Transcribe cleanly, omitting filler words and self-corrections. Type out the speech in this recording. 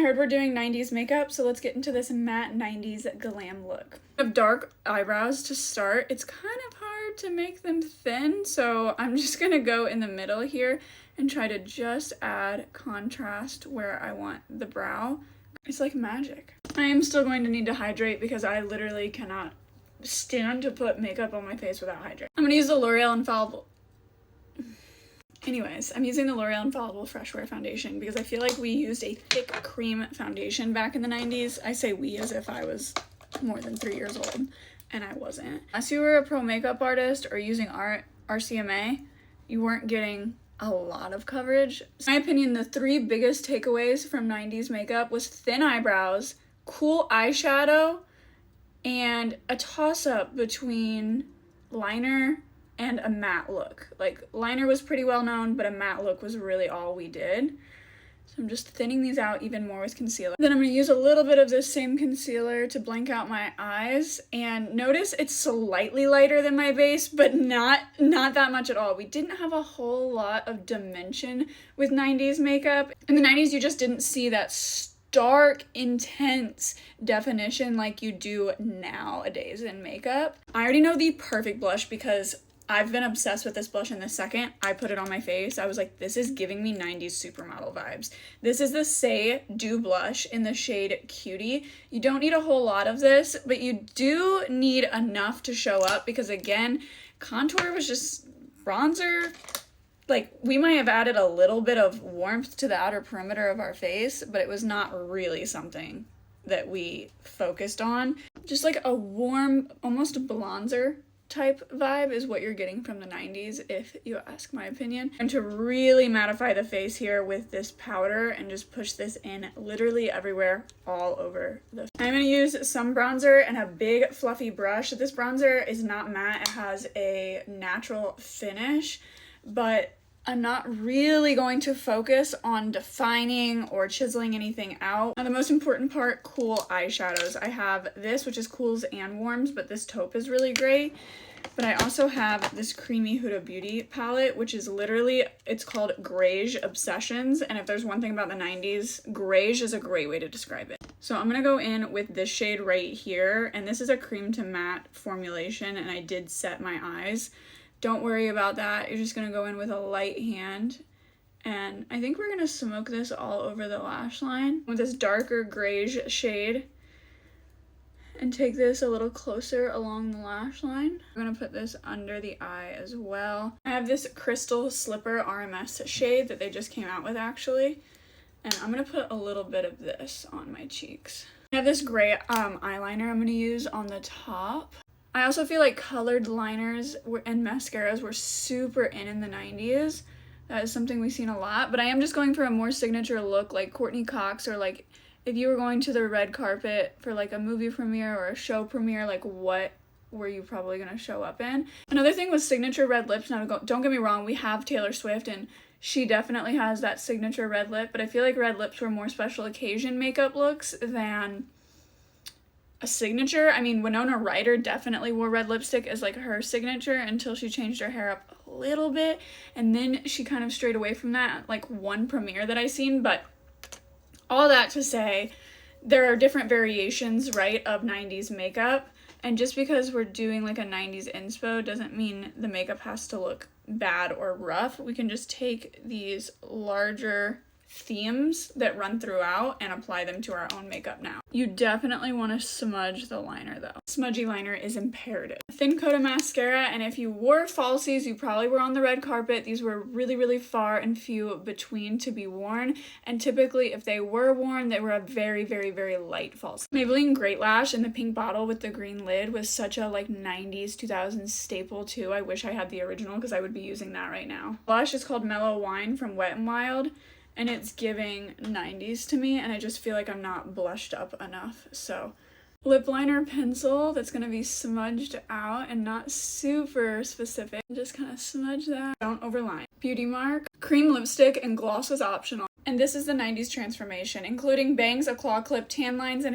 heard we're doing 90s makeup, so let's get into this matte 90s glam look. I have dark eyebrows to start. It's kind of hard to make them thin, so I'm just gonna go in the middle here and try to just add contrast where I want the brow. It's like magic. I am still going to need to hydrate because I literally cannot stand to put makeup on my face without hydrating. I'm gonna use the L'Oreal Infallible. Anyways, I'm using the L'Oreal Infallible Fresh Wear Foundation because I feel like we used a thick cream foundation back in the 90s. I say we as if I was more than 3 years old, and I wasn't. Unless you were a pro makeup artist or using RCMA, you weren't getting a lot of coverage. In my opinion, the 3 biggest takeaways from 90s makeup was thin eyebrows, cool eyeshadow, and a toss-up between liner and a matte look. Like, liner was pretty well known, but a matte look was really all we did. So I'm just thinning these out even more with concealer. Then I'm going to use a little bit of this same concealer to blank out my eyes. And notice it's slightly lighter than my base, but not that much at all. We didn't have a whole lot of dimension with 90s makeup. In the 90s, you just didn't see that stark, intense definition like you do nowadays in makeup. I already know the perfect blush because I've been obsessed with this blush, and the second I put it on my face, I was like, this is giving me 90s supermodel vibes. This is the Say Dew blush in the shade Cutie. You don't need a whole lot of this, but you do need enough to show up because, again, contour was just bronzer. Like, we might have added a little bit of warmth to the outer perimeter of our face, but it was not really something that we focused on. Just like a warm, almost bronzer type vibe is what you're getting from the 90s, if you ask my opinion. And to really mattify the face here with this powder and just push this in literally everywhere, all over the. I'm going to use some bronzer and a big fluffy brush. This bronzer is not matte, it has a natural finish, but I'm not really going to focus on defining or chiseling anything out. Now, the most important part, cool eyeshadows. I have this, which is cools and warms, but this taupe is really great. But I also have this creamy Huda Beauty palette, which is literally, it's called Greige Obsessions. And if there's one thing about the 90s, greige is a great way to describe it. So I'm going to go in with this shade right here. And this is a cream to matte formulation, and I did set my eyes. Don't worry about that. You're just going to go in with a light hand. And I think we're going to smoke this all over the lash line with this darker greige shade. And take this a little closer along the lash line. I'm going to put this under the eye as well. I have this Crystal Slipper RMS shade that they just came out with, actually. And I'm going to put a little bit of this on my cheeks. I have this gray eyeliner I'm going to use on the top. I also feel like colored liners and mascaras were super in the 90s. That is something we've seen a lot, but I am just going for a more signature look like Courtney Cox, or like if you were going to the red carpet for like a movie premiere or a show premiere, like what were you probably going to show up in? Another thing was signature red lips. Now don't get me wrong, we have Taylor Swift and she definitely has that signature red lip, but I feel like red lips were more special occasion makeup looks than a signature. I mean, Winona Ryder definitely wore red lipstick as like her signature until she changed her hair up a little bit, and then she kind of strayed away from that at like one premiere that I seen. But all that to say, there are different variations, right, of 90s makeup, and just because we're doing like a 90s inspo doesn't mean the makeup has to look bad or rough. We can just take these larger themes that run throughout and apply them to our own makeup now. You definitely want to smudge the liner though. Smudgy liner is imperative. Thin coat of mascara, and if you wore falsies, you probably were on the red carpet. These were really far and few between to be worn, and typically if they were worn, they were a very light falsie. Maybelline Great Lash in the pink bottle with the green lid was such a like 90s 2000s staple too. I wish I had the original because I would be using that right now. Blush is called Mellow Wine from Wet n Wild, and it's giving 90s to me, and I just feel like I'm not blushed up enough. So lip liner pencil that's going to be smudged out and not super specific. Just kind of smudge that. Don't overline. Beauty Mark. Cream lipstick and gloss was optional. And this is the 90s transformation, including bangs, a claw clip, tan lines, and